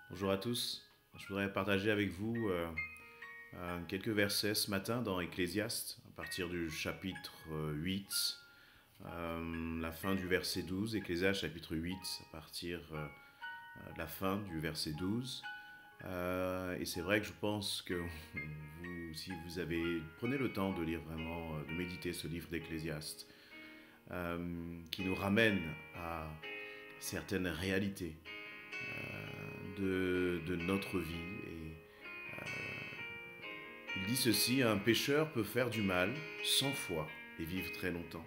Bonjour à tous. Je voudrais partager avec vous quelques versets ce matin dans Ecclésiaste, à partir du chapitre 8, la fin du verset 12. Ecclésiaste chapitre 8, à partir de la fin du verset 12. Et c'est vrai que je pense que si vous avez, prenez le temps de lire vraiment, de méditer ce livre d'Ecclésiaste, qui nous ramène à certaines réalités de notre vie. Et il dit ceci: un pécheur peut faire du mal 100 fois et vivre très longtemps.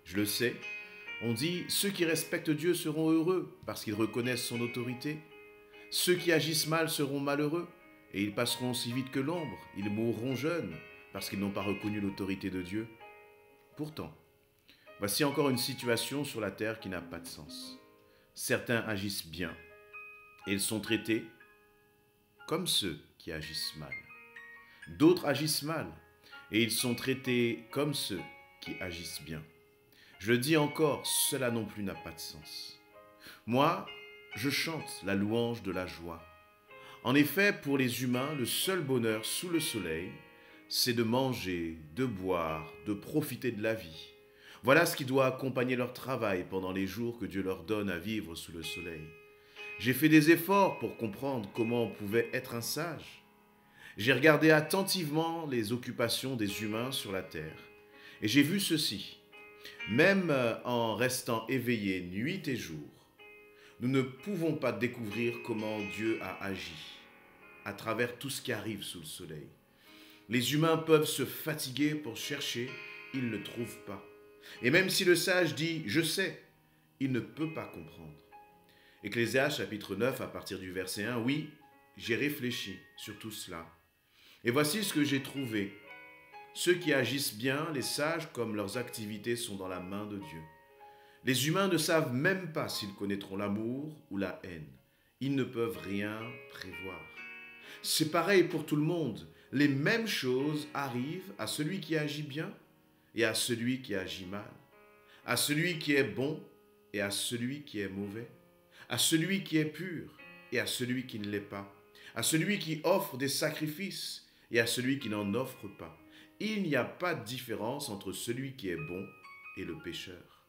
Je le sais, on dit ceux qui respectent Dieu seront heureux parce qu'ils reconnaissent son autorité. Ceux qui agissent mal seront malheureux et ils passeront aussi vite que l'ombre. Ils mourront jeunes parce qu'ils n'ont pas reconnu l'autorité de Dieu. Pourtant, voici encore une situation sur la terre qui n'a pas de sens. Certains agissent bien et ils sont traités comme ceux qui agissent mal. D'autres agissent mal et ils sont traités comme ceux qui agissent bien. Je le dis encore, cela non plus n'a pas de sens. Moi, je chante la louange de la joie. En effet, pour les humains, le seul bonheur sous le soleil, c'est de manger, de boire, de profiter de la vie. Voilà ce qui doit accompagner leur travail pendant les jours que Dieu leur donne à vivre sous le soleil. J'ai fait des efforts pour comprendre comment on pouvait être un sage. J'ai regardé attentivement les occupations des humains sur la terre. Et j'ai vu ceci. Même en restant éveillés nuit et jour, nous ne pouvons pas découvrir comment Dieu a agi à travers tout ce qui arrive sous le soleil. Les humains peuvent se fatiguer pour chercher, ils ne trouvent pas. Et même si le sage dit « je sais », il ne peut pas comprendre. Ecclésiaste chapitre 9 à partir du verset 1, oui, j'ai réfléchi sur tout cela. Et voici ce que j'ai trouvé. Ceux qui agissent bien, les sages, comme leurs activités sont dans la main de Dieu. Les humains ne savent même pas s'ils connaîtront l'amour ou la haine. Ils ne peuvent rien prévoir. C'est pareil pour tout le monde. Les mêmes choses arrivent à celui qui agit bien et à celui qui agit mal. À celui qui est bon et à celui qui est mauvais. À celui qui est pur et à celui qui ne l'est pas. À celui qui offre des sacrifices et à celui qui n'en offre pas. Il n'y a pas de différence entre celui qui est bon et le pécheur,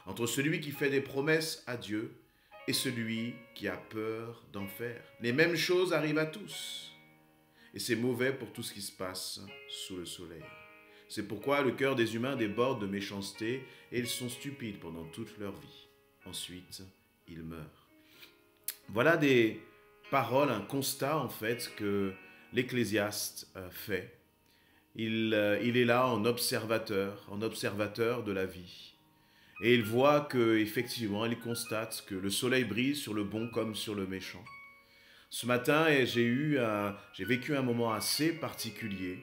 entre celui qui fait des promesses à Dieu et celui qui a peur d'en faire. Les mêmes choses arrivent à tous. Et c'est mauvais pour tout ce qui se passe sous le soleil. C'est pourquoi le cœur des humains déborde de méchanceté et ils sont stupides pendant toute leur vie. Ensuite, ils meurent. Voilà des paroles, un constat en fait que l'Ecclésiaste fait. Il est là en observateur de la vie. Et il voit que effectivement, il constate que le soleil brille sur le bon comme sur le méchant. Ce matin, j'ai vécu un moment assez particulier.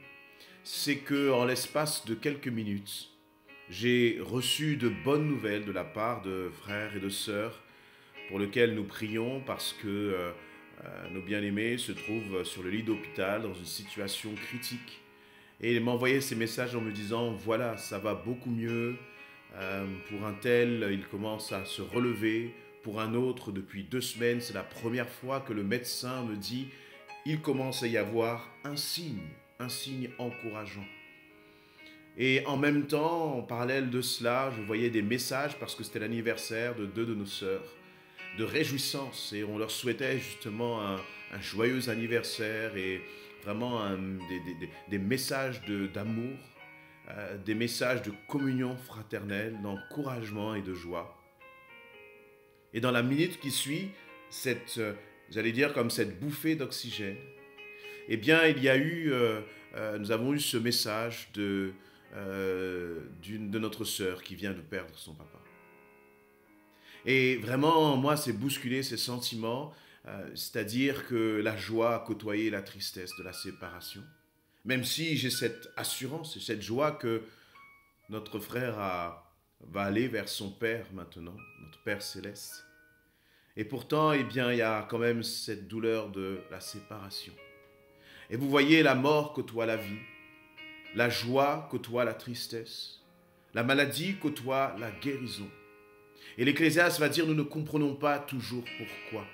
C'est que en l'espace de quelques minutes, j'ai reçu de bonnes nouvelles de la part de frères et de sœurs pour lesquels nous prions parce que nos bien-aimés se trouvent sur le lit d'hôpital dans une situation critique. Et il m'envoyait ces messages en me disant, voilà, ça va beaucoup mieux. Pour un tel, il commence à se relever. Pour un autre, depuis 2 semaines, c'est la première fois que le médecin me dit, il commence à y avoir un signe encourageant. Et en même temps, en parallèle de cela, je voyais des messages, parce que c'était l'anniversaire de 2 de nos sœurs, de réjouissance. Et on leur souhaitait justement un joyeux anniversaire et vraiment des messages d'amour, des messages de communion fraternelle, d'encouragement et de joie. Et dans la minute qui suit, j'allais dire comme cette bouffée d'oxygène, eh bien nous avons eu ce message de notre sœur qui vient de perdre son papa. Et vraiment, moi, c'est bousculer ces sentiments, c'est-à-dire que la joie a côtoyé la tristesse de la séparation. Même si j'ai cette assurance et cette joie que notre frère va aller vers son Père maintenant, notre Père céleste. Et pourtant, eh bien, il y a quand même cette douleur de la séparation. Et vous voyez, la mort côtoie la vie, la joie côtoie la tristesse, la maladie côtoie la guérison. Et l'Ecclésiaste va dire, nous ne comprenons pas toujours pourquoi.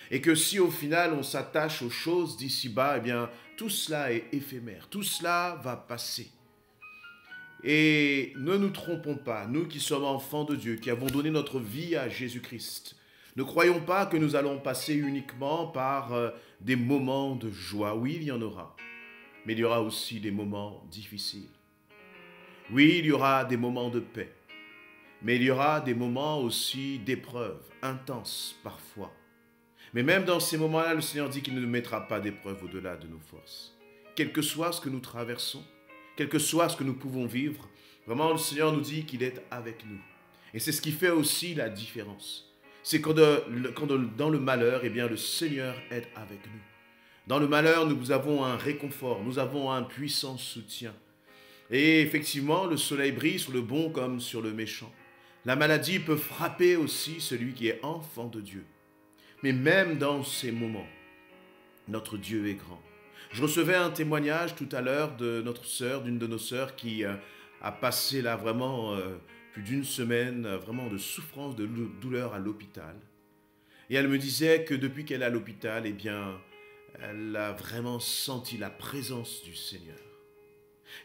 Et que si au final on s'attache aux choses d'ici-bas, eh bien tout cela est éphémère, tout cela va passer. Et ne nous trompons pas, nous qui sommes enfants de Dieu, qui avons donné notre vie à Jésus-Christ, ne croyons pas que nous allons passer uniquement par des moments de joie. Oui, il y en aura, mais il y aura aussi des moments difficiles. Oui, il y aura des moments de paix, mais il y aura des moments aussi d'épreuves, intenses parfois. Mais même dans ces moments-là, le Seigneur dit qu'il ne nous mettra pas d'épreuves au-delà de nos forces. Quel que soit ce que nous traversons, quel que soit ce que nous pouvons vivre, vraiment le Seigneur nous dit qu'il est avec nous. Et c'est ce qui fait aussi la différence. C'est quand dans le malheur, eh bien, le Seigneur est avec nous. Dans le malheur, nous avons un réconfort, nous avons un puissant soutien. Et effectivement, le soleil brille sur le bon comme sur le méchant. La maladie peut frapper aussi celui qui est enfant de Dieu. Mais même dans ces moments, notre Dieu est grand. Je recevais un témoignage tout à l'heure de notre sœur, d'une de nos sœurs qui a passé là vraiment plus d'une semaine vraiment de souffrance, de douleur à l'hôpital. Et elle me disait que depuis qu'elle est à l'hôpital, eh bien, elle a vraiment senti la présence du Seigneur.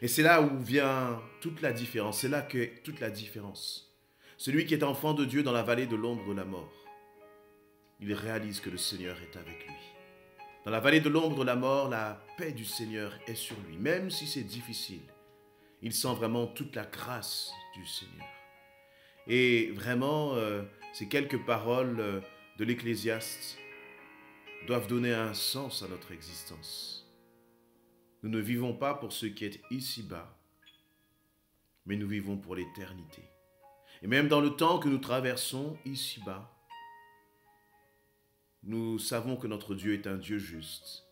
Et c'est là où vient toute la différence, c'est là qu'est toute la différence. Celui qui est enfant de Dieu dans la vallée de l'ombre de la mort, il réalise que le Seigneur est avec lui. Dans la vallée de l'ombre de la mort, la paix du Seigneur est sur lui, même si c'est difficile. Il sent vraiment toute la grâce du Seigneur. Et vraiment, ces quelques paroles de l'Ecclésiaste doivent donner un sens à notre existence. Nous ne vivons pas pour ce qui est ici-bas, mais nous vivons pour l'éternité. Et même dans le temps que nous traversons ici-bas, nous savons que notre Dieu est un Dieu juste.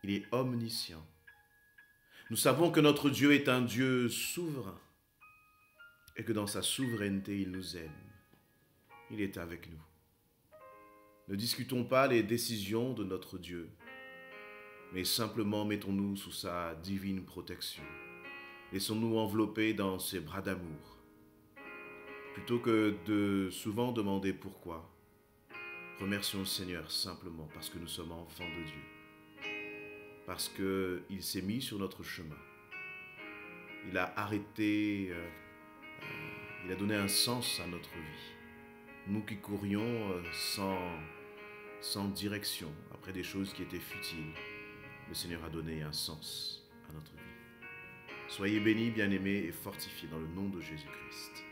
Il est omniscient. Nous savons que notre Dieu est un Dieu souverain et que dans sa souveraineté, il nous aime. Il est avec nous. Ne discutons pas les décisions de notre Dieu, mais simplement mettons-nous sous sa divine protection. Laissons-nous envelopper dans ses bras d'amour. Plutôt que de souvent demander pourquoi, remercions le Seigneur simplement parce que nous sommes enfants de Dieu. Parce qu'il s'est mis sur notre chemin. Il a arrêté, il a donné un sens à notre vie. Nous qui courions sans direction, après des choses qui étaient futiles, le Seigneur a donné un sens à notre vie. Soyez bénis, bien-aimés, et fortifiés dans le nom de Jésus-Christ.